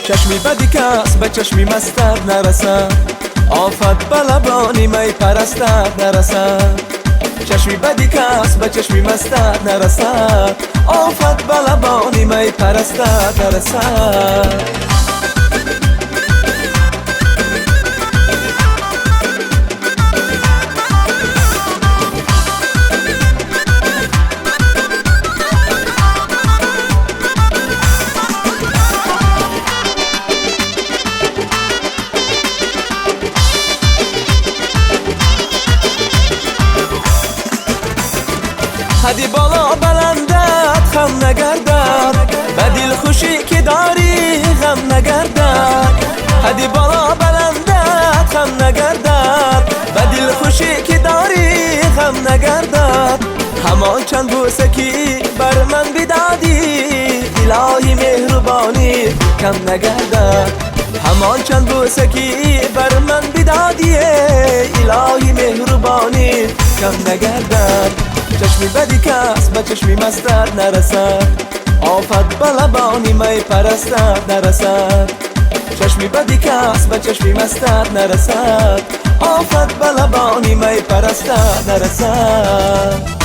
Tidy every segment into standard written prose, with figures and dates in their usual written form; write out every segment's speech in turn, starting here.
چشمی بدی کس به چشمی مستر نرسد، آفت بلبانی می پرستر نرسد. چشمی بدی کس به چشمی مستر نرسد، آفت بلبانی می پرستر نرسد. حدی بالا بلندت خم نگردد، به دل خوشی که داری غم نگردد. حدی بالا بلندت خم نگردد، به دل خوشی که داری غم نگردد. همان چند بوسه که بر من بدادی، الهی مهربانی کم نگردد. همان چند بوسه که بر من بدادی، الهی مهربانی کم نگردد. چشمی بدی کس به چشمی مستر نرسد، آفت بلبانی می پرستر نرسد. چشمی بدی کس به چشمی مستر نرسد، آفت بلبانی می پرستر نرسد.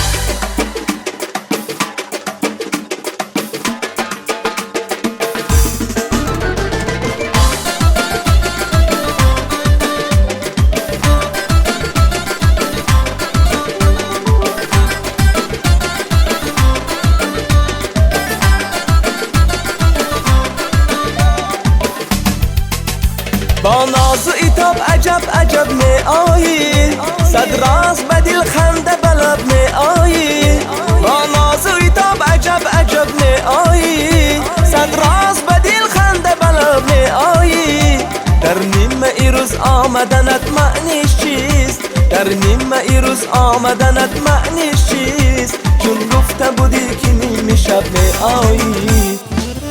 با ناز و ایتاب عجب عجب می آیی، صد راز به دل خنده بلب می آیی. با ناز و ایتاب عجب عجب می آیی، صد راز به دل خنده بلب می آیی. در نیمه ای روز آمدنت معنیش چیست؟ در نیمه ای روز آمدنت معنیش چیست؟ چون گفته بودی که نیمه شب می آیی.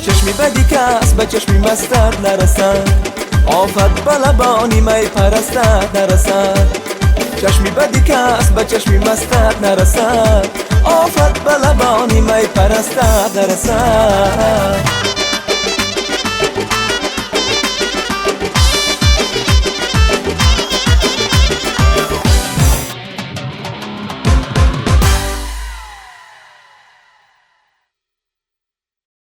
چشمی بدی کس به چشمی مستر نرسد، آفت بلبانی می پرستر نرسد. چشمی بدی کس به چشمی مستر نرسد، آفت بلبانی می پرستر نرسد.